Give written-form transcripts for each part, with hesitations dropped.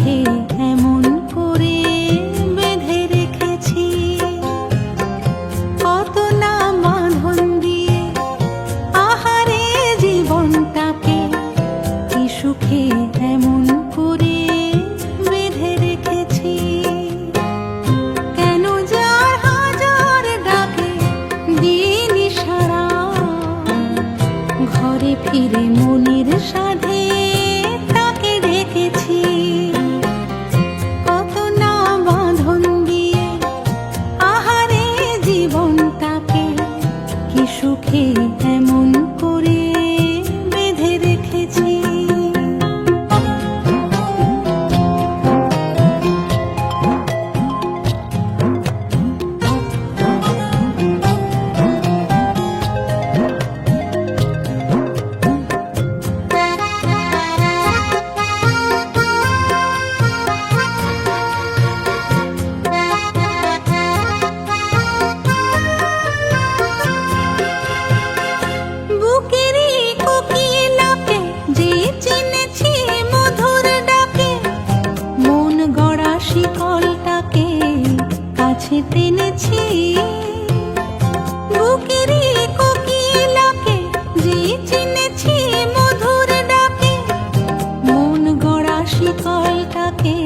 সুখে এমন করে বেঁধে রেখেছি, কত না বাঁধন দিয়ে আহারে জীবনটাকে কি সুখে এমন করে বেঁধে রেখেছি। কেন যার হাজার ডাকে দিইনি সাড়া, ঘরে ফিরে মনের সাধে তাকে ডেকেছি, কত না বাঁধন দিয়ে আহারে জীবনটাকে কি সুখে এমন করে বেঁধে রেখেছি। বুকেরই কোকিলাকে যে চিনেছি মধুর ডাকে, মন গড়া শিকলটাকে কাছে টেনেছি। বুকেরই কোকিলাকে যে চিনেছি মধুর ডাকে, মন গড়া শিকলটাকে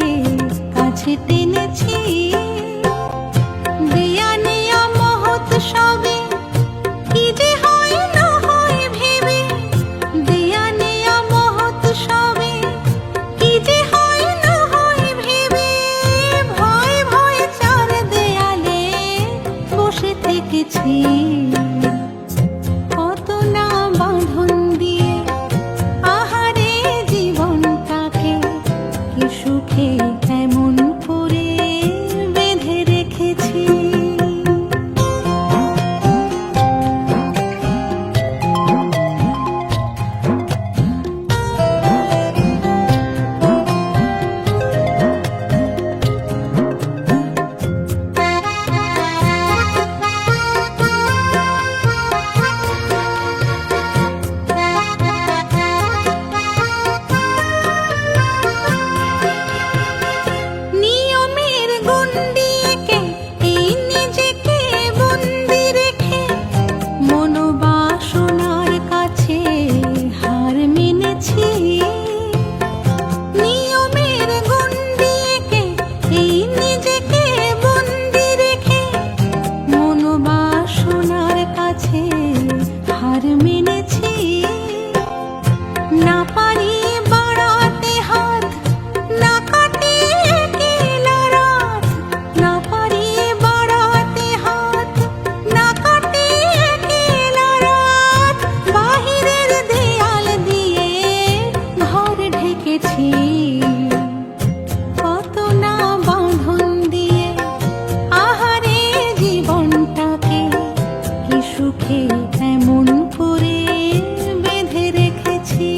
কাছে টেনেছি। দেয়া নেয়া মহৎ সবে কি যে হয় না হয় ভেবে, দেয়া নেয়া মহৎ সবে কি যে হয় না হয় ভেবে, ভয় ভয় চার দেয়ালে বসে থেকেছি, কত না বাঁধন দিয়ে আহারে জীবনটাকে কি সুখে এমন করে বেঁধে রেখেছি। নিয়মের গণ্ডি এঁকে এই নিজেকে বন্দি রেখে মনোবাসনার কাছে হার মেনেছি। নিয়মের গণ্ডি এঁকে এই নিজেকে বন্দি রেখে মনোবাসনার কাছে হার মেনেছি। না পারি বাড়াতে হাত, না কাটে একেলা রাত, না পারি বাড়াতে হাত, না কাটে একেলা রাত, বাহিরের দেয়াল দিয়ে ঘর ঢেকেছি, কত না বাঁধন দিয়ে আহারে জীবনটাকে কি সুখে এমন করে বেঁধে রেখেছি।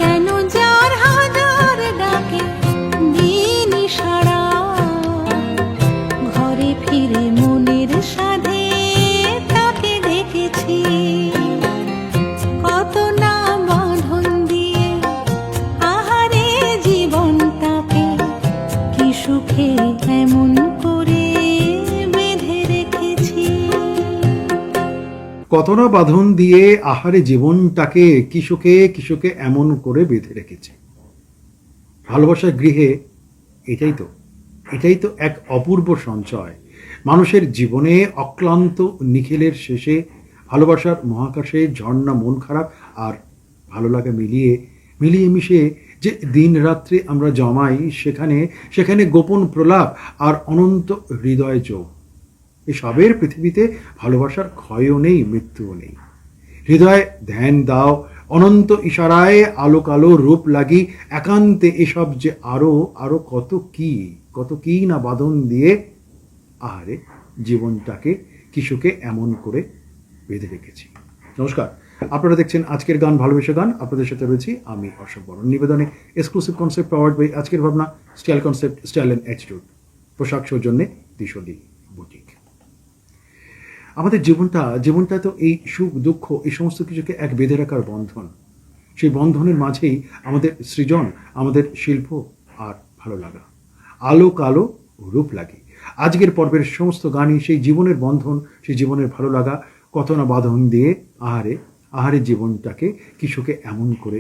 কেন যার হাজার ডাকে দিইনি সাড়া, ঘরে ফিরে মনের সাধে তাকে ডেকেছি, কত না বাঁধন দিয়ে আহারে জীবনটাকে কি সুখে এমন করে বেঁধে রেখেছি। কত না বাঁধন দিয়ে আহারে জীবনটাকে কি সুখে এমন করে বেঁধে রেখেছে। ভালোবাসার গৃহে এটাই তো এক অপূর্ব সঞ্চয়। মানুষের জীবনে অক্লান্ত নিখিলের শেষে ভালোবাসার মহাকাশে ঝর্ণা মন খারাপ আর ভালো লাগা মিলিয়ে মিশে যে দিন রাত্রি আমরা জমাই, সেখানে গোপন প্রলাপ আর অনন্ত হৃদয় যোগ। এসবের পৃথিবীতে ভালোবাসার ক্ষয়ও নেই, মৃত্যুও নেই। হৃদয় ধ্যান দাও, অনন্ত ইশারায় আলো কালো রূপ লাগি, একান্তে এসব যে আরো কত কি না বাঁধন দিয়ে আহারে জীবনটাকে কি সুখে এমন করে বেঁধে রেখেছি। নমস্কার, আপনারা দেখছেন আজকের গান ভালোবেসে গান। আপনাদের সাথে রয়েছি আমি অশোক বরণ। নিবেদনে এক্সক্লুসিভ কনসেপ্ট পাওয়ার্ড বাই আজকের ভাবনা, style concept, style and attitude, পোশাক সৌজন্যে দিশলি বুটিক। আমাদের জীবনটা তো এই সুখ দুঃখ এই সমস্ত কিছুকে এক বেঁধে রাখার বন্ধন। সেই বন্ধনের মাঝেই আমাদের সৃজন, আমাদের শিল্প আর ভালো লাগা। আলো কালো রূপ লাগে। আজকের পর্বের সমস্ত গানই সেই জীবনের বন্ধন, সেই জীবনের ভালো লাগা, কত না বাঁধন দিয়ে আহারে আহারে জীবনটাকে কিশোকে এমন করে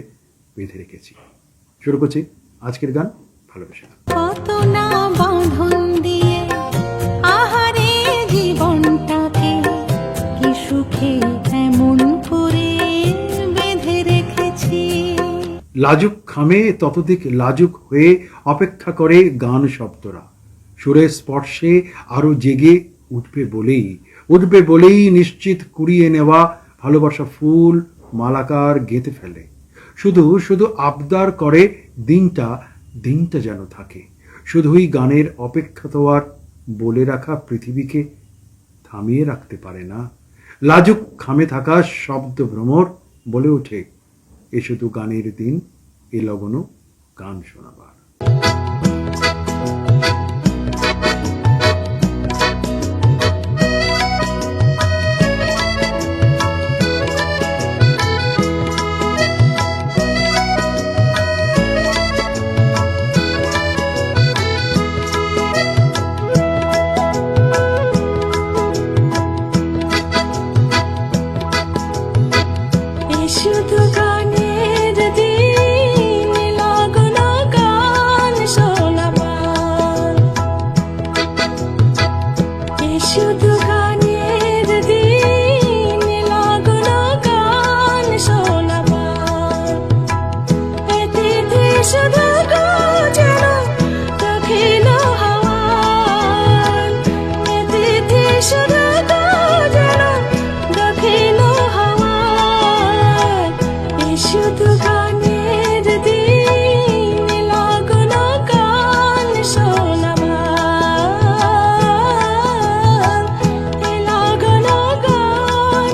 বেঁধে রেখেছি। শুরু করছি আজকের গান ভালোবাসা। কত না বাঁধন দিয়ে আহারে জীবনটাকে কি সুখে এমন করে বেঁধে রেখেছি। লাজুক খামে ততোধিক লাজুক হয়ে অপেক্ষা করে গান শব্দরা, সুরের স্পর্শে আরো জেগে উঠবে বলেই নিশ্চিত কুড়িয়ে নেওয়া ভালোবাসা ফুল মালাকার গেঁথে ফেলে। শুধু শুধু আবদার করে দিনটা যেন থাকে। শুধুই গানের অপেক্ষা তো আর বলে রাখা পৃথিবীকে থামিয়ে রাখতে পারে না। লাজুক খামে থাকা শব্দ ভ্রমর বলে ওঠে, এ শুধু গানের দিন, এ লগন গান শোনাবার। শুধু গানের দিন লগন গান শোনাবার, শুধু গানের দিন লগন গান শোনাবার। এতে শুধু যেন দক্ষিণ হাওয়ার, এতে শুধু যেন দক্ষিণ হাওয়ার। শুধু গানের দিন লগন গান শোনাবার, লগন গান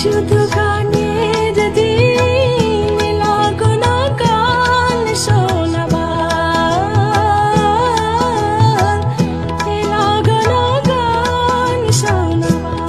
শুধু গানের দিন লগন গান শোনাবার, লগন গান শোনাবার।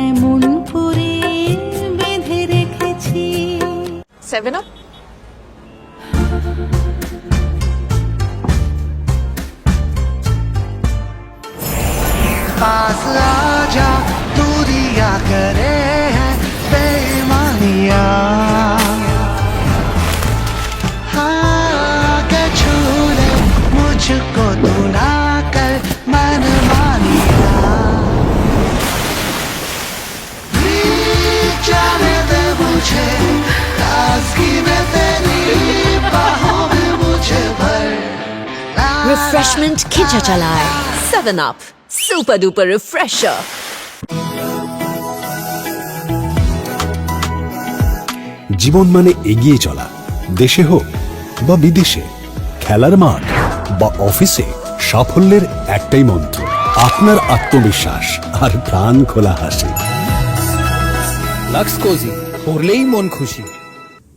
এমন করে বেঁধে রেখেছি। 7 Up? पास आजा दूरिया करे हैं बेईमानिया हाँ के छू ले मुझको तू ना कर मनमानिया जाने दे मुझे ताज़गी में तेरी बाहों में मुझे भर Refreshment खिंचा चला है 7 Up Super Duper Refresher। জীবন মানে এগিয়ে চলা, দেশে হোক বা বিদেশে, খেলার মাঠ বা অফিসে, সাফল্যের একটাই মন্ত্র, আপনার আত্মবিশ্বাস আর প্রাণ খোলা হাসি। লাক্স কোজি পড়লেই মন খুশি।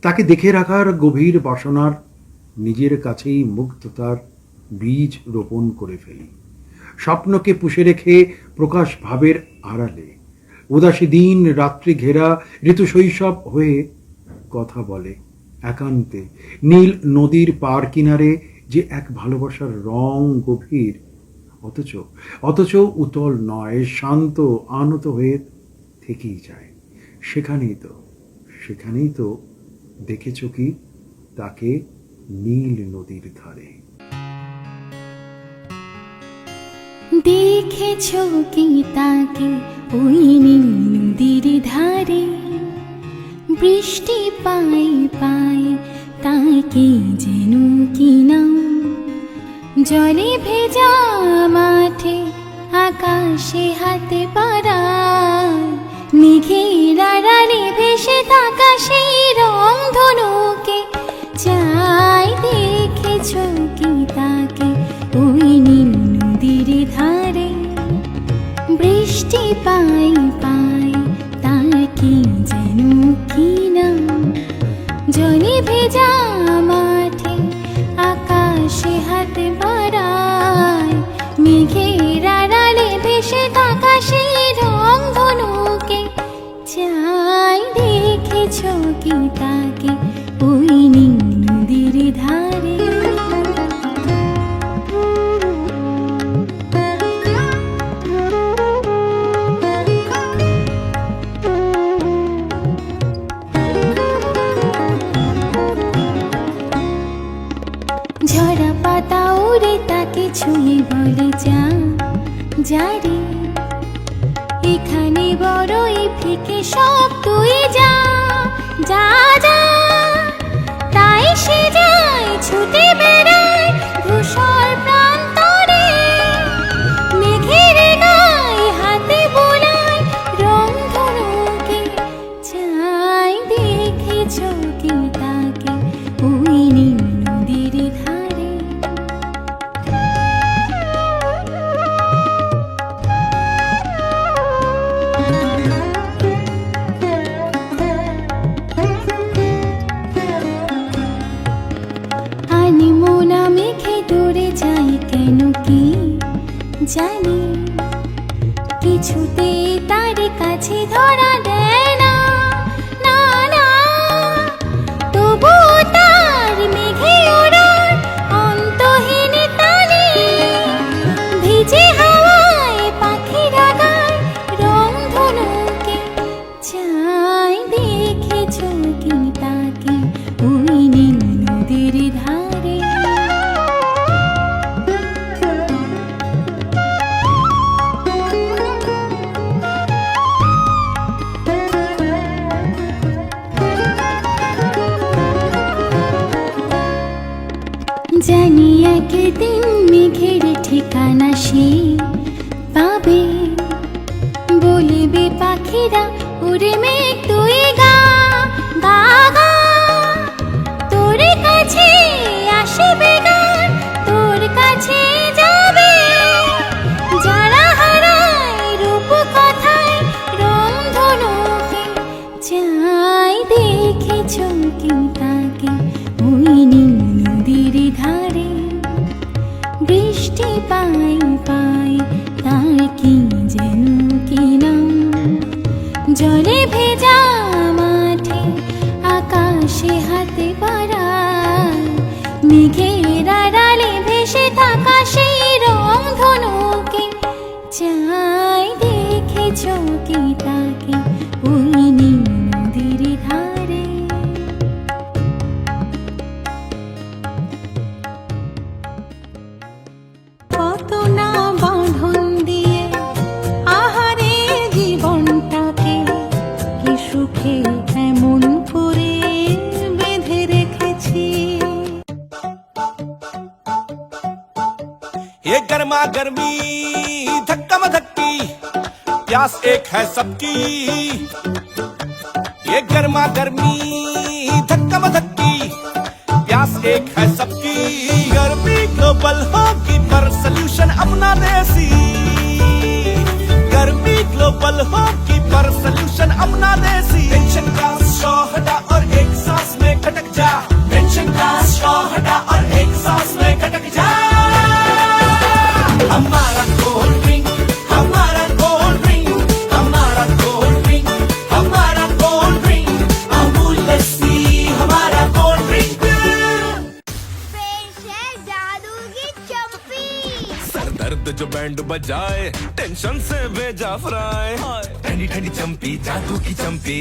তাকে দেখে রাখার গভীর বাসনার নিজের কাছেই মুগ্ধতার বীজ রোপণ করে ফেলি। স্বপ্নকে পুষে রেখে প্রকাশ ভাবের আড়ালে উদাসী দিন রাত্রি ঘেরা ঋতু শৈশব হয়ে কথা বলে একান্তে নীল নদীর পার কিনারে যে এক ভালোবাসার রং গভীর, অথচ উতল নয়, শান্ত আনত হয়ে থেকেই যায়। সেখানেই তো দেখেছ কি তাকে নীল নদীর ধারে। দেখেছো কি তাকে ওই নীল নদীর ধারে, বৃষ্টি পাই পাই তাকে যেন কি নাম, জলে ভেজা মাঠে আকাশে হাতে পাড়ায়, মেঘের আড়ালে ভেসে থাকা সেই রং ধনুকে চাই। দেখেছো কি তাকে ওই নীল নদীর ধারে, বৃষ্টি পাই পাই তার কি যেন কি নাম, জলে ভেজা মাঠে আকাশে হাতে বাড়ায়, মেঘের আড়ালে ভেসে থাকা সেই রং ধনুকে চাই। দেখেছো কি তাকে ওই নীল নদীর ধারে। ঝরা পাতা উড়ে তাকে ছুঁয়ে বলে যা যারে, এখানে বড়ই ফিকে সব তুই যা যা যা। তাই সে যায় ছুটে বেড়ায় ধূসর প্রান্তরে, মেঘের গায়ে হাতে বোলায় রং ধনুকে চাই। দেখেছো কি তাকে ওই নীল নদীর ধারে। আনিমোনা মেঘে দূরে যায় কেন কি জানি, কিছুতে তার কাছে ধরা দেয় না না না, তবু তার মেঘে ওড়ার অন্তহীন টানে, ভিজে হাওয়ায় পাখিরা গায় রং ধনুকে চাই। দেখেছো কি তাকে ওই নীল নদীর ধারে। জানি একদিন মেঘের ঠিকানা সে পাবে, বলিবে পাখিরা উড়ে মেঘ তুই গা গা গা, তোর কাছে আসবে গান, তোর কাছে যাবে যারা হারায় রূপ কথায় রং ধনুকে চাই। দেখেছো কি তাকে ওই নীল নদীর ধারে, বৃষ্টি পাই পাই তার কি যেন কি নাম, জলে ভেজা মাঠে আকাশে হাতে বাড়ায় মেঘের আড়ালে ভেসে থাকা সেই রং ধনুকে চাই দেখেছ কি তাকে ওই নীল নদীর ধারে। কত না বাঁধন দিয়ে আহারে জীবনটাকে কি সুখে এমন করে বেঁধে রেখেছি। ये गर्मा गर्मी धक्का धक्की प्यास एक है सबकी। ये गर्मा गर्मी धक्का धक्की प्यास एक है सबकी। गर्मी ग्लोबल होगी पर सल्यूशन अपना देसी। गर्मी ग्लोबल होगी पर सल्यूशन अपना देसी। टेंशन का स्ट्रॉ हटा और एक सांस में खटक जा। टेंशन का स्ट्रॉ हटा और एक सांस में खटक जा। हमारा कोल्ड ड्रिंक, हमारा कोल्ड ड्रिंक, हमारा कोल्ड ड्रिंक, हमारा कोल्ड ड्रिंक, अमूल लस्सी हमारा कोल्ड ड्रिंक। सर दर्द जो बैंड बजाए टेंशन से भेजा फ्राई। ठंडी ठंडी चंपी जादू की चंपी।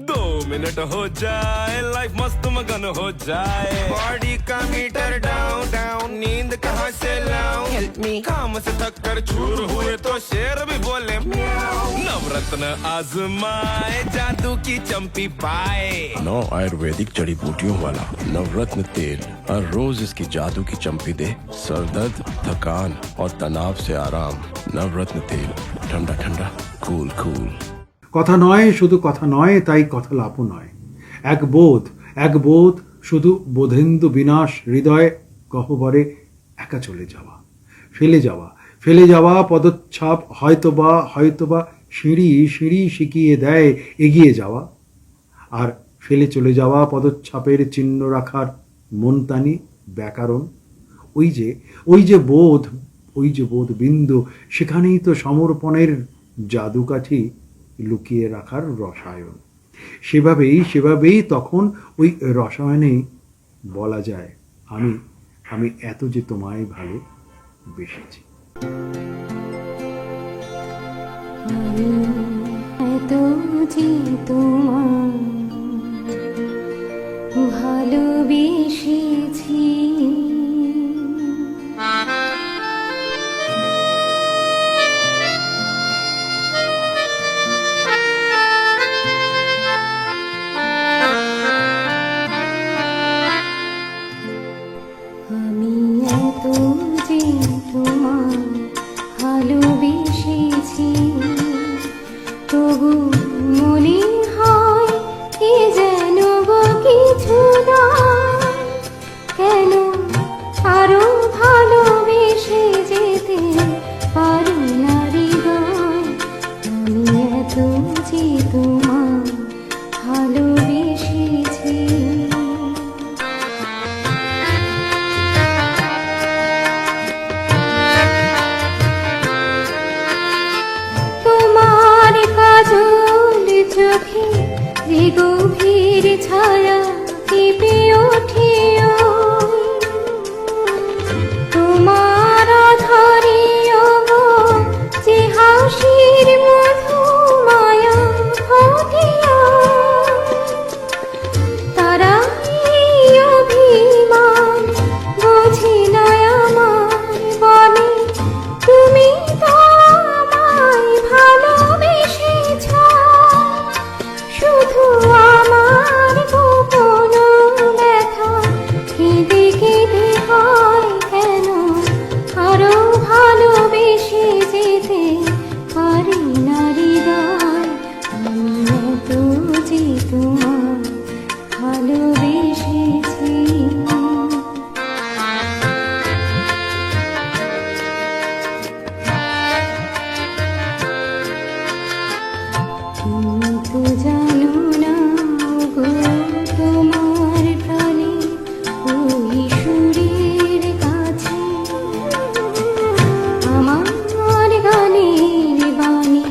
2 मिनट हो जाए लाइफ मस्त मगन हो जाए। बॉडी का मीटर डाउन डाउन नींद कहाँ से लाऊं। हेल्प मी काम से थक कर चूर हुए तो शेर भी बोले म्याऊं। नवरत्न आजमाए जादू की चंपी पाए। 9 आयुर्वेदिक जड़ी बूटियों वाला नवरत्न तेल हर रोज इसकी जादू की चंपी दे सर दर्द थकान और तनाव से आराम। नवरत्न तेल ठंडा ठंडा कूल कूल। কথা নয় শুধু কথা নয়, তাই কথা লাভও নয়। এক বোধ শুধু বোধেন্দু বিনাশ হৃদয় গহ্বরে একা চলে যাওয়া, ফেলে যাওয়া পদচ্ছাপ হয়তোবা সিঁড়ি শিখিয়ে দেয় এগিয়ে যাওয়া। আর ফেলে চলে যাওয়া পদচ্ছাপের চিহ্ন রাখার মনতানি ব্যাকরণ। ওই যে বোধ বিন্দু, সেখানেই তো সমর্পণের জাদুকাঠি লুকিয়ে রাখার রসায়ন। সেভাবেই তখন ওই রসায়নেই বলা যায় আমি এত যে তোমায় ভালোবেসেছি। এত যে তোমায় ভালোবেসেছি। আমি এত যে তোমায় ভালোবেসেছি, তবু মনে হয় কি যেন গো কিছু নয়। কেন আরো ভালোবেসে যেতে পারি না হৃদয়। আমি এত যে তোমায় ভালোবেসেছি। কাজল চোখে যে গভীর ছায়া কেঁপে ওঠে তোমার আধারে গো যে হাসির মধু মায়া ফোটে। তারা এই অভিমান বোঝে না আমার, বলে তুমি তো আমায় ভালোবেসেছ। শুধু আমার গোপন ব্যথা কেঁদে কেঁদে হয় কেন আরো ভালোবেসে যেতে পারি না হৃদয়। আমি এত যে তোমায় ভালোবেসেছি। তুমি তো জানো না গো তোমার প্রাণে ওই সুরের কাছে আমার গানের বাণী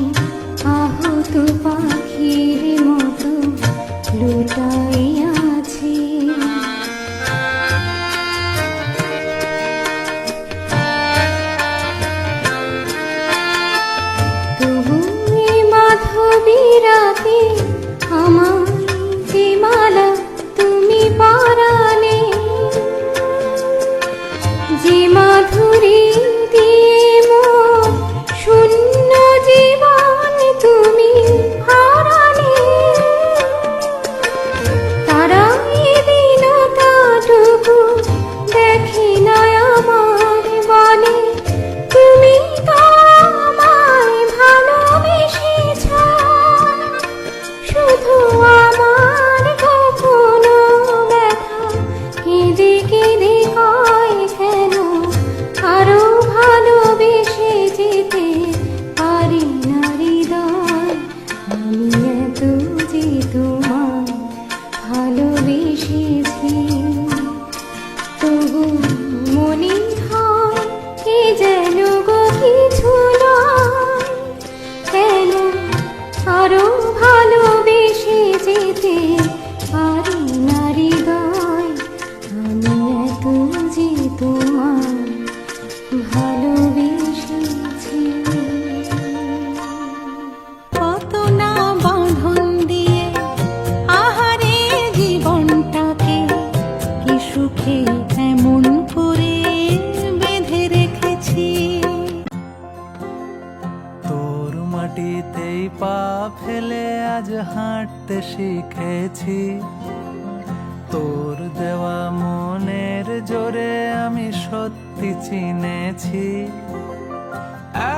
মাটিতেই পা ফেলে আজ হাঁটতে শিখেছি। তোর দেওয়া মনের জোরে আমি সত্যি চিনেছি।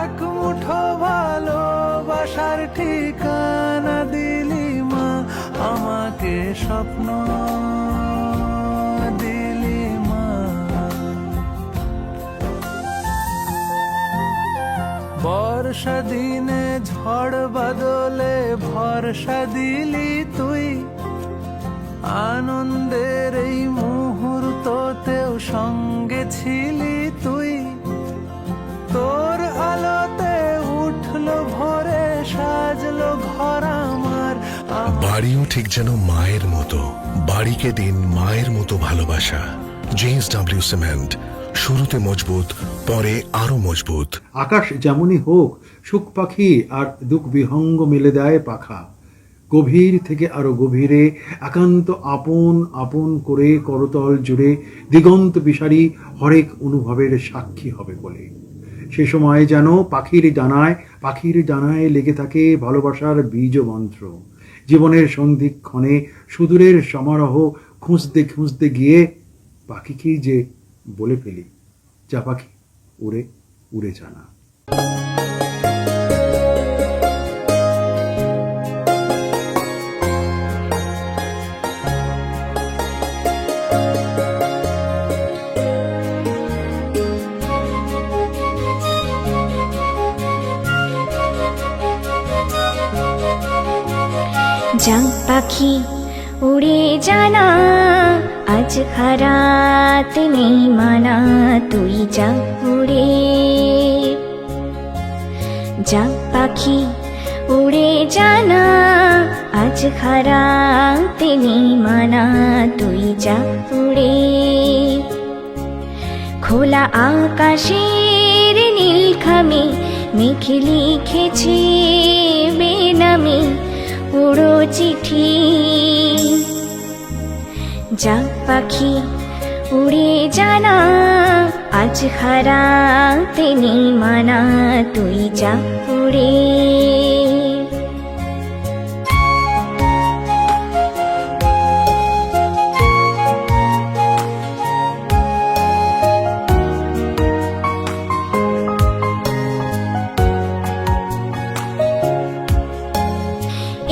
এক মুঠো ভালোবাসার ঠিকানা দিলি মা, আমাকে স্বপ্ন দিলি মা। বর্ষা দিনে ঝড় বাদলে ভরসা দিলি তুই। আনন্দের এই মুহূর্ততেও সঙ্গে ছিলি তুই। তোর আলোতে উঠলো ভোরে, সাজলো ঘর আমার। বাড়িও ঠিক যেন মায়ের মতো, বাড়িকে দিন মায়ের মতো ভালোবাসা। JSW সিমেন্ট, শুরুতে মজবুত, পরে আরো মজবুত। আকাশ যেমনই হোক, সুখ পাখি আর দুঃখ বিহঙ্গ মেলে দেয় পাখা। গভীর থেকে আরো গভীরে একান্ত আপন আপন করে করতল জুড়ে দিগন্ত বিসারী হরেক অনুভবের সাক্ষী হবে বলে। সে সময় যেন পাখির ডানায় লেগে থাকে ভালোবাসার বীজ মন্ত্র। জীবনের সন্ধিক্ষণে সুদূরের সমারোহ খুঁজতে খুঁজতে গিয়ে পাখিকেই যে বলে ফেলি, যা পাখি উড়ে উড়ে জানা। যা পাখি উড়ে জানা, আজ হারাতে নেই মানা। তুই যা উড়ে, যা পাখি উড়ে জানা, আজ হারাতে নেই মানা। তুই যা উড়ে। খোলা আকাশের নীলখামে মেঘ লিখেছে বেনামে পুরো চিঠি। যা পাখি উড়ে জানা, আজ হারাতে নেই মানা। তুই যা উড়ে।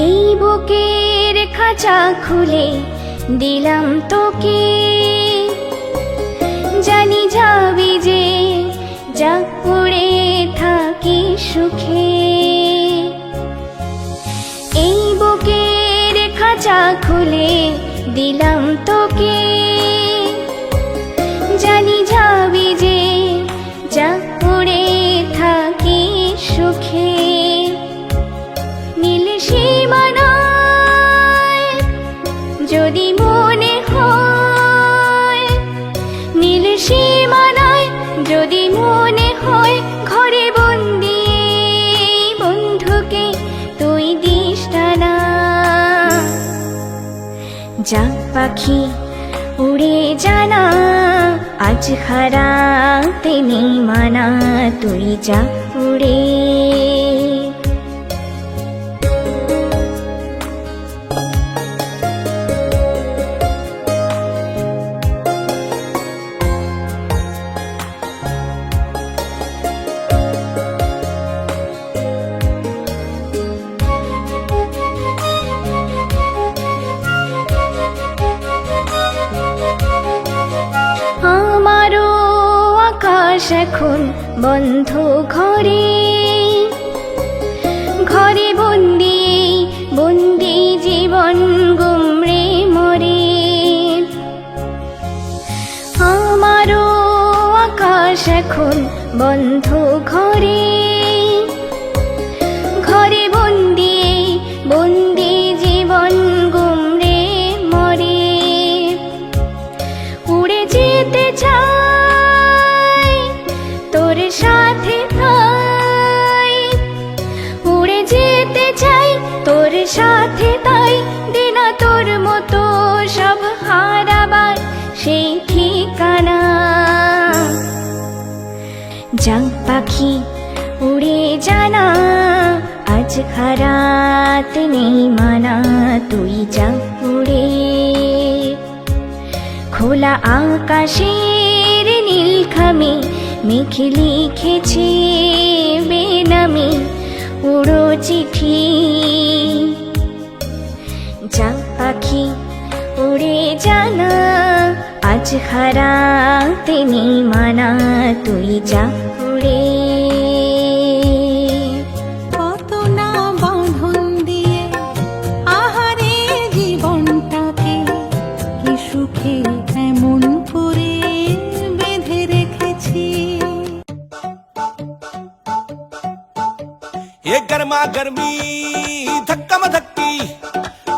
এই বুকের খাঁচা খুলে দিলাম তোকে, জানি যাবি যে, যা উড়ে থাকি সুখে। এই বুকের খাঁচা খুলে দিলাম তোকে, জানি যাবি যে, যা উড়ে থাকি সুখে। নীল সীমানায় যদি মনে হয়, নীল সীমানায় যদি মনে হয়, ঘরে বন্দি বন্ধুকে তুই দিস টানা। যা পাখি উড়ে জানা, আজ হারাতে নেই মানা। তুই যা উড়ে। আমারও আকাশ এখন বন্ধ ঘরে, ঘরে বন্দি বন্দি জীবন গুমড়ে মরে। আমারও আকাশ এখন বন্ধ ঘরে, ঘরে বন্দি বন্দি জীবন গুমড়ে মরে। উড়ে যেতে চাই তোর সাথে তাই, উড়ে যেতে চাই তোর সাথে তাই। দিনা তোর মতো সব হারাবার সেই ঠিকানা। যা পাখি উড়ে জানা, আজ খারাত নেই মানা তুই যা উড়ে খোলা আকাশের নীলখামে মেঘ লিখেছে বেনামে উড়ো চিঠি যা পাখি উড়ে জানা আজ খারাত নেই মানা তুই যা উড়ে কত না বাঁধন দিয়ে আহারে জীবনটাকে কি সুখে এমন করে বেঁধে রেখেছি ये गर्मा गर्मी धक्का धक्की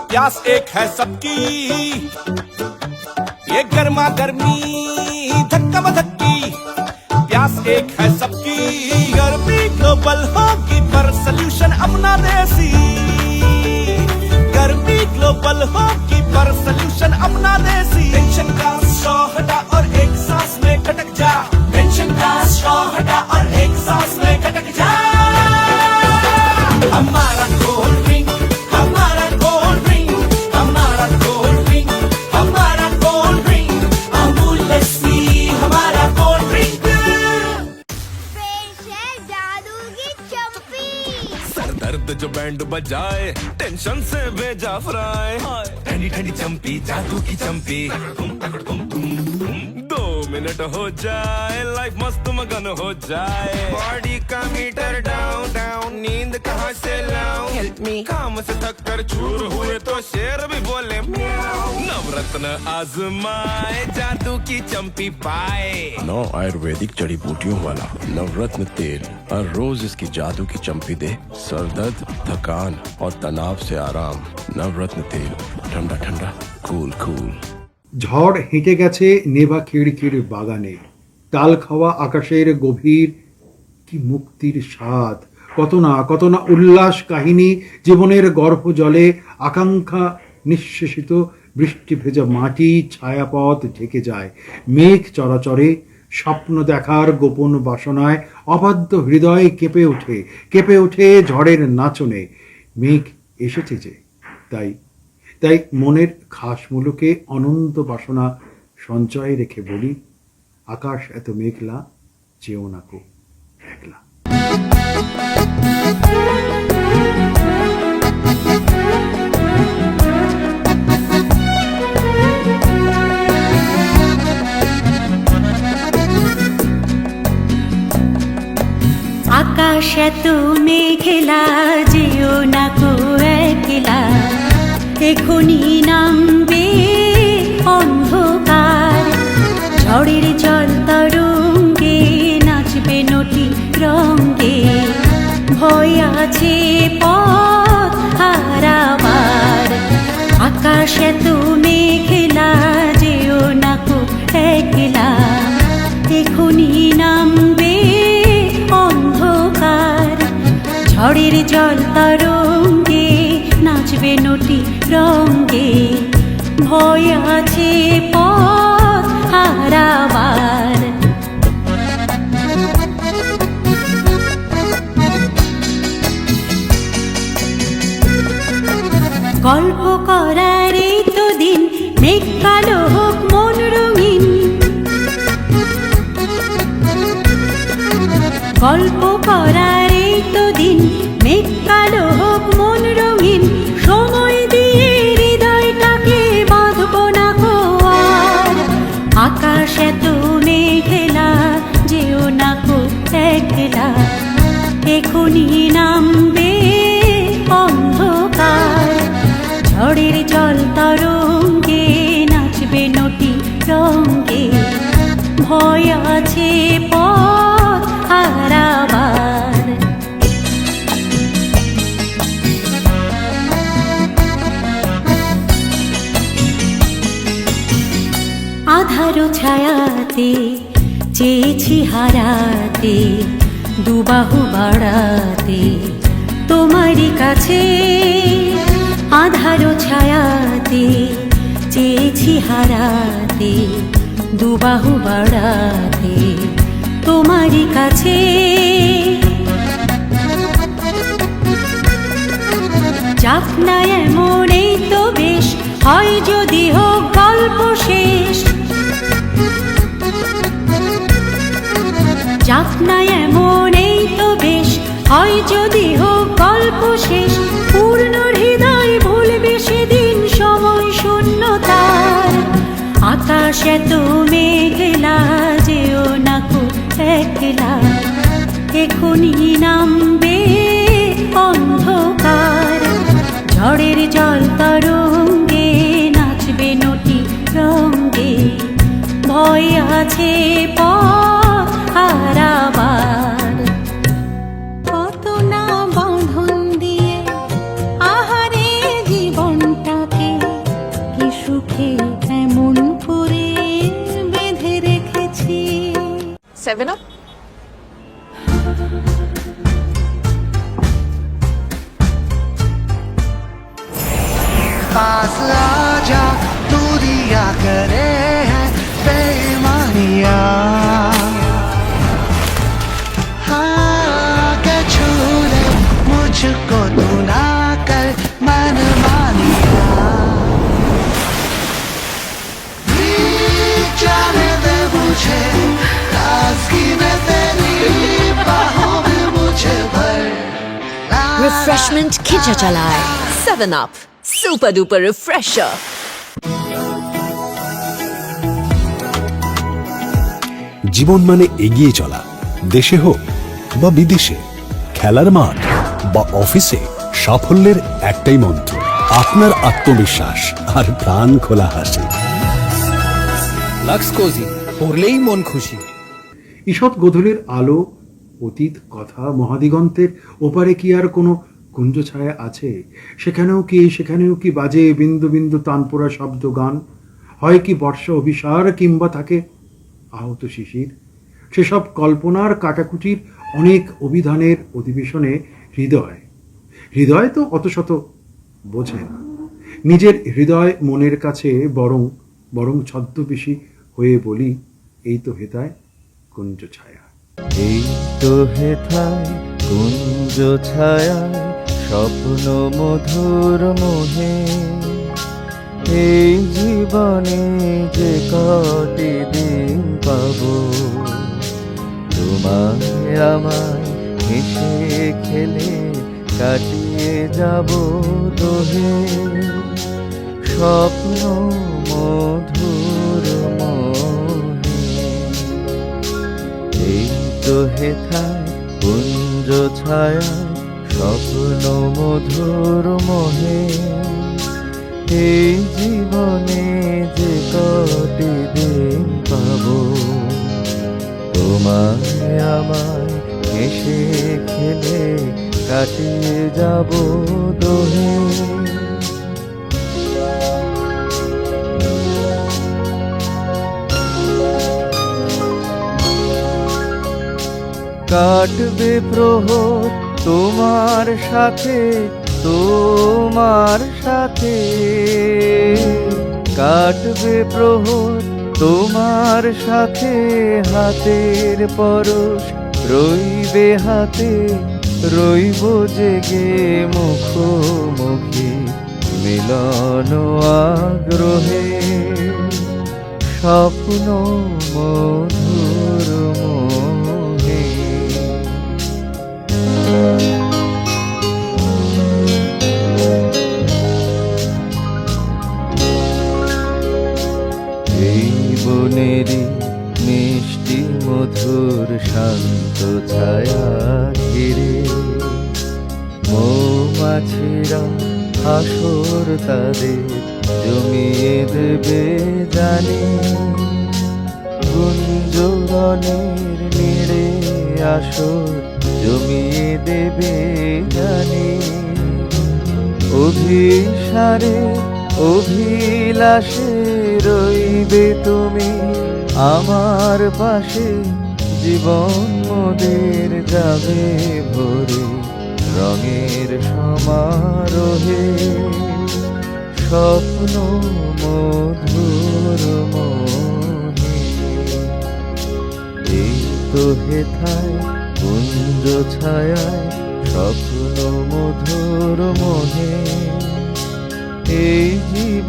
प्यास एक है सबकी ये गर्मा गर्मी धक्का धक्की प्यास एक है सबकी गर्मी ग्लोबल होगी पर सल्यूशन अपना देसी गर्मी ग्लोबल होगी पर सल्यूशन अपना देसी टेंशन का स्ट्रॉ हटा और एक सांस में खटक जा टेंशन का स्ट्रॉ हटा और एक सांस में खटक जा हमारा कोल्ड ड्रिंक हमारा कोल्ड ड्रिंक हमारा कोल्ड ड्रिंक हमारा कोल्ड ड्रिंक अमूल लस्सी हमारा कोल्ड ड्रिंक सर दर्द जो बैंड बजाए टेंशन से भेजा फ्राई ठंडी ठंडी चंपी जादू की चंपी 2 मिनट हो जाए लाइफ मस्त मगन हो जाए बॉडी का मीटर डाउन डाउन नींद कहाँ से लाऊं हेल्प मी काम से थक कर चूर हुए तो शेर भी बोले म्याऊं नवरत्न आजमाए जादू की चंपी पाए 9 आयुर्वेदिक जड़ी बूटियों वाला नवरत्न तेल हर रोज इसकी जादू की चंपी दे सर दर्द थकान और तनाव से आराम नवरत्न तेल ठंडा ठंडा कूल कूल ঝড় হেঁটে গেছে নেভা খিড়কির বাগানে তাল খাওয়া আকাশের গভীর কি মুক্তির স্বাদ কত না উল্লাস কাহিনী জীবনের গর্ভ জলে আকাঙ্ক্ষা নিঃশেষিত বৃষ্টি ভেজা মাটি ছায়াপথ ঢেকে যায় মেঘ চরাচরে স্বপ্ন দেখার গোপন বাসনায় অবাধ্য হৃদয় কেঁপে ওঠে ঝড়ের নাচনে মেঘ এসেছে যে তাই মনের খাস মুলুকে অনন্ত বাসনা সঞ্চয় রেখে বলি আকাশ এত মেঘলা যেও না কো একলা আকাশ এত মেঘলা যেও না কো একলা এখনি নামবে অন্ধকার ঝড়ের জল তরঙ্গে নাচবে নটি রঙ্গে ভয় আছে পথ হারাবার আকাশ এত মেঘলা যেও না কো একলা এখনি নামবে অন্ধকার ঝড়ের জল তরঙ্গে নাচবে নটি রঙ্গে ভয় আছে পথ হারাবার গল্প করার এই তো দিন মেঘ কালো হোক মন রঙিন গল্প করার এই তো দিন মেঘ কালো হোক মন রঙিন সময় দিয়ে হৃদয়টাকে বাঁধবো না কো আর আকাশ এত মেঘলা যেও না কো একলা এখনি নামবে অন্ধকার ঝড়ের জল তরঙ্গে নাচবে নটি রঙ্গে ভয় আছে পথ হারাবার আধারো ছায়াতে চেয়েছি হারাতে দুবাহু বাড়াতে তোমারই কাছে আধারো ছায়াতে চেয়েছি হারাতে দুবাহু বাড়াতে তোমারই কাছে যাক না এমন এই তো বেশ, হয় যদি হোক গল্প শেষ। যাক না এমন এই তো বেশ, হয় যদি হোক গল্প শেষ। পূর্ণ হৃদয় ভুলবে সেদিন সময় শূন্যতার। আকাশ এত মেঘলা, যেও না কো একলা, এখনি নামবে অন্ধকার। ঝড়ের জল তরঙ্গে নাচবে নটি রঙ্গে, ভয় আছে পথ হারাবার। কত না বাঁধন দিয়ে আহারে জীবনটাকে, কি সুখে এমন করে বেঁধে রেখেছি। 7 Up. पास आजा, दूरिया करे हैं बेईमानिया। हाँ के छू ले मुझको तू ना कर मनमानिया। जाने दे मुझे ताज़गी में तेरी बाहों में मुझे भर। Refreshment Khicha Chalai 7 Up. Super duper refresher. জীবন মানে এগিয়ে চলা, দেশে হোক বা বিদেশে, খেলার মাঠ বা অফিসে, সাফল্যের একটাই মন্ত্র, আপনার আত্মবিশ্বাস আর প্রাণ খোলা হাসি। লাক্স কোজি, পড়লেই মন খুশি। ঈষৎ গোধূলির আলো, অতীত কথা, মহাদিগন্তের ওপারে কি আর কোনো কুঞ্জ ছায়া আছে? সেখানেও কি বাজে বিন্দু বিন্দু তানপোড়া শব্দ গান? হয় কি বর্ষা অভিসার, কিংবা থাকে আহত শিশির? সেসব কল্পনার কাটাকুটির অনেক অভিধানের অধিবেশনে হৃদয় তো অত শত বোঝে না। নিজের হৃদয় মনের কাছে বরং ছদ্মবেশী হয়ে বলি, এই তো হেথায় কুঞ্জ ছায়া। এই তো হেথায় কুঞ্জ ছায়া, স্বপ্ন মধুর মোহে। এই জীবনে যে কটি দিন পাবো, তোমায় আমায় হেসে খেলে কাটিয়ে যাব দোহে। স্বপ্ন মধুর মোহে। এই তো হেথায় কুঞ্জ ছায়া, স্বপ্ন মধুর মোহে। এই জীবনে যে কটি দিন পাবো, তোমায় আমায় হেসে খেলে কাটিয়ে যাব দোহে। কাটবে প্রহর তোমার সাথে, কাটবে প্রহর তোমার সাথে। হাতের পরশ রইবে হাতে, রইব জেগে মুখোমুখি মিলন আগ্রহে। স্বপ্ন মধুর মোহে। এই বনেরই মিষ্টি মধুর শান্ত ছায়া ঘিরে, মৌমাছিরা হাসর তাদের জমিয়ে দেবে জানি। গুঞ্জরণের নিড়ে আসর জমিয়ে দেবে জানি। অভিসারে অভিলাষে রইবে তুমি আমার পাশে। জীবন মোদের যাবে ভরে রঙের সমারোহে। স্বপ্ন মধুর মোহে। এই তো হেথায় কুঞ্জ ছায়ায়, স্বপ্ন মধুর মোহে।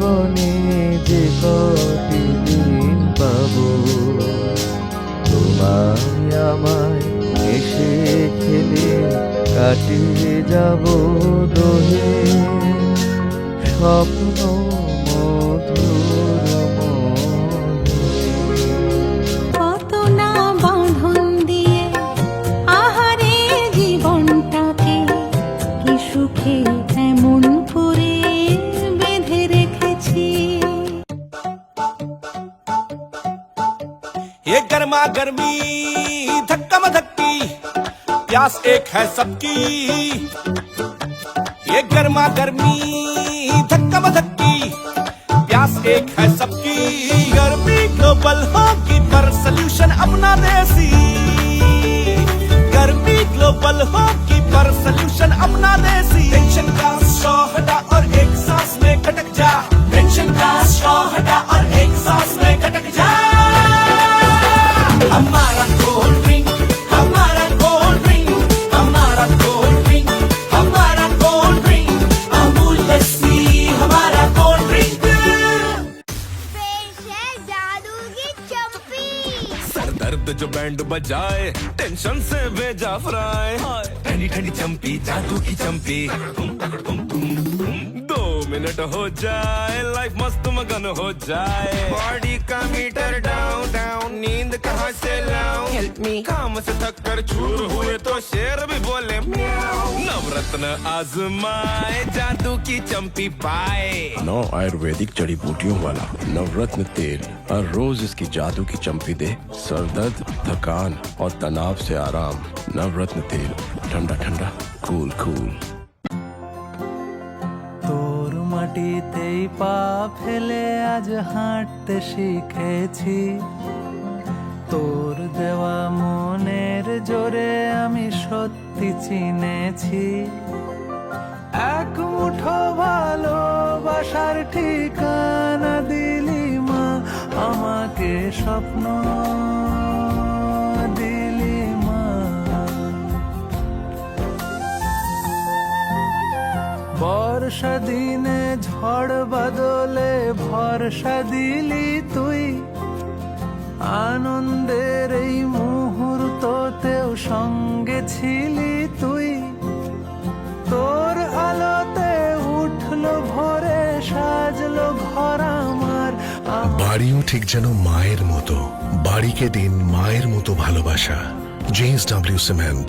জীবনে যে কটি দিন পাবো, তোমায় আমায় এসে খেলে কাটিয়ে যাব দোহে স্বপ্ন মধুর মধুরে। কত না বাঁধন দিয়ে আহারে জীবনটাকে কি সুখে এমন করে বেঁধে রেখেছি। ये गर्मा गर्मी धक्का मधक्की प्यास एक है सबकी। ये गर्मा गर्मी धक्का मधक्की प्यास एक है सबकी। गर्मी ग्लोबल होगी पर सल्यूशन अपना देसी। गर्मी ग्लोबल होगी पर सल्यूशन अपना देसी। टेंशन का स्ट्रॉ हटा और एक सांस में खटक जा। टेंशन का स्ट्रॉ हटा और एक सांस में खटक जा। हमारा कोल्ड ड्रिंक, हमारा कोल्ड ड्रिंक, हमारा कोल्ड ड्रिंक, हमारा कोल्ड ड्रिंक, अमूल लस्सी हमारा कोल्ड ड्रिंक। सर दर्द जो बैंड बजाए टेंशन से भेजा फ्राई। ठंडी ठंडी चंपी जादू की चंपी। 2 मिनट हो जाए लाइफ मस्त मगन हो जाए। बॉडी का मीटर डाउन डाउन नींद कहाँ से लाऊं। हेल्प मी काम से थक कर चूर हुए तो शेर भी बोले म्याऊं। नवरत्न आजमाए जादू की चंपी पाए। 9 आयुर्वेदिक जड़ी बूटियों वाला नवरत्न तेल हर रोज इसकी जादू की चंपी दे सर दर्द, थकान और तनाव से आराम। नवरत्न तेल ठंडा ठंडा कूल कूल। তোর মাটিতেই পা ফেলে আজ হাঁটতে শিখেছি, তোর দেওয়া মনের জোরে আমি সত্যি চিনেছি। এক মুঠো ভালোবাসার ঠিকানা দিলি মা, আমাকে স্বপ্ন দিলি মা। বর্ষা দিনে ঝড় বাদলে ভরসা দিলি তুই, আনন্দের এই মুহূর্ততেও সঙ্গে ছিলি তুই। তোর আলোতে উঠলো ভোরে সাজলো ঘর আমার। বাড়িও ঠিক যেন মায়ের মতো, বাড়িকে দিন মায়ের মতো ভালোবাসা। JSW সিমেন্ট,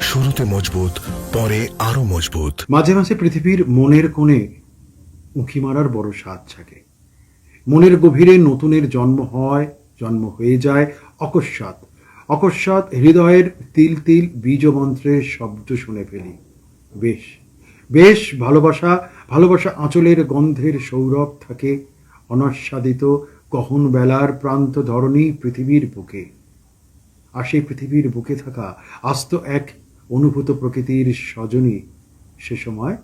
শুরুতে মজবুত পরে আরো মজবুত। মাঝে মাঝে পৃথিবীর মনের কোণে উঁকি মারার বড় স্বাদ থাকে। মনের গভীরে নতুনের জন্ম হয়, জন্ম হয়ে যায় অকস্মাৎ। অকস্মাৎ হৃদয়ের তিল তিল বীজমন্ত্রের শব্দ শুনে ফেলি। বেশ বেশ ভালোবাসা, ভালোবাসা আঁচলের গন্ধের সৌরভ থাকে অনাস্বাদিত গহন বেলার প্রান্ত ধরণী পৃথিবীর বুকে। আর সেই পৃথিবীর বুকে থাকা আস্ত এক অনুভূত প্রকৃতির স্বজনই সে সময়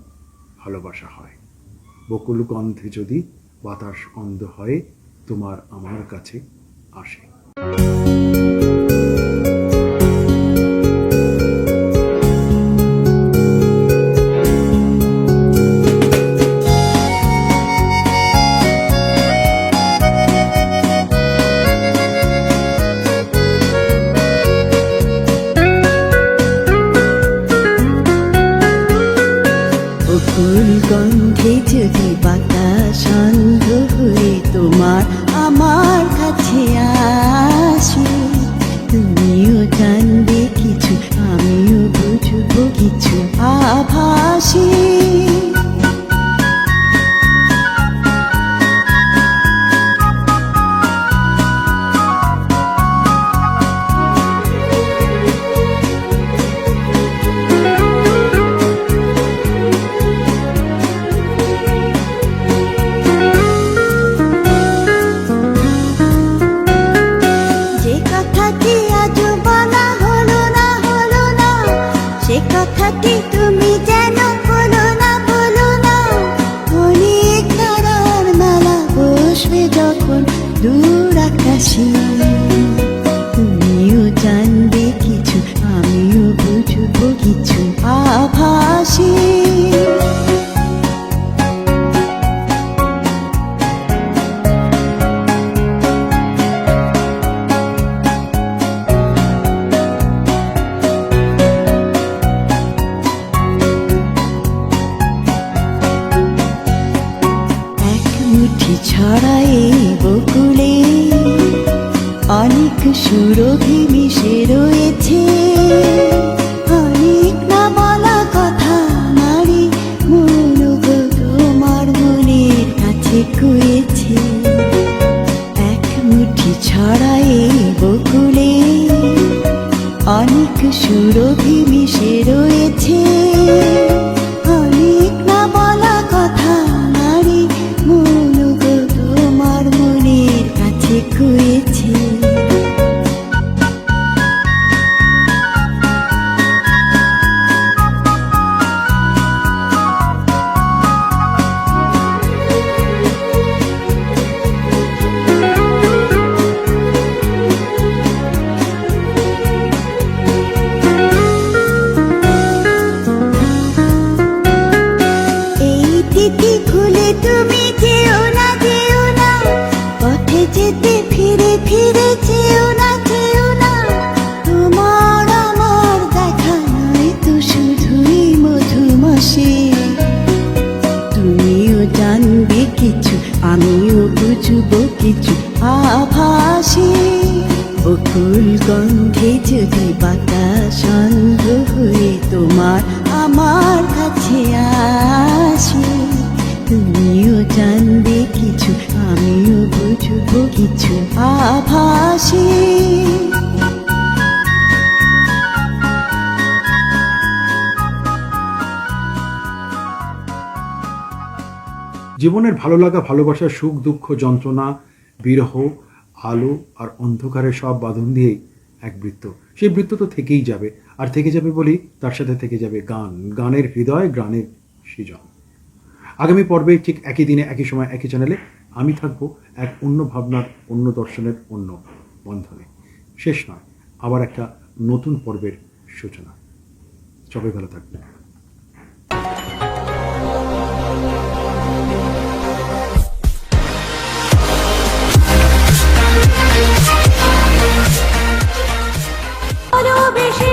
ভালোবাসা হয়। বকুল গন্ধে যদি বাতাস অন্ধ হয়, তোমার আমার কাছে আসে। বকুল গন্ধে যদি বাতাস অন্ধ হয়ে তোমার আমার কাছে আসে, তুমিও জানবে কিছু আমিও বুঝবো কিছু আভাসে। সে কথাটি তুমি যেন কোনো ছড়ায় বকুলে অনেক সুরভি মিশে রয়েছে অনেক না বলা কথা নারী মন গো তোমার মনের কাছে কুয়েছে এক মুঠি ছড়ায় বকুলে অনেক সুরভি মিশে রয়েছে অনেক না বলা কথা নারী মন গো তোমার মনের কাছে কুয়েছে খুলে তুমি যেও না পথে যেতে ফিরে ফিরে যেও না তোমার আমার দেখা নয় তো শুধুই মধুমাসে তুমিও জানবে কিছু আমিও বুঝবো কিছু আভাসে বকুল গন্ধে যদি বাতাস অন্ধ হয়ে তোমার আমার কাছে আসে তুমিও জানবে কিছু আমিও বুঝবো কিছু আভাসে জীবনের ভালো লাগা, ভালোবাসা, সুখ দুঃখ, যন্ত্রণা, বিরহ, আলো আর অন্ধকারের সব বাঁধন দিয়েই এক বৃত্ত। সেই বৃত্ত তো থেকেই যাবে, আর থেকে যাবে বলেই তার সাথে থেকে যাবে গান, গানের হৃদয়, গানের সৃজন। আগামী পর্বে ঠিক একই দিনে একই সময় একই চ্যানেলে আমি থাকবো এক অন্য ভাবনার, অন্য দর্শনের, অন্য বন্ধনে। শেষ নয়, আবার একটা নতুন পর্বের সূচনা। সবাই ভালো থাকবেন। আরো বেশি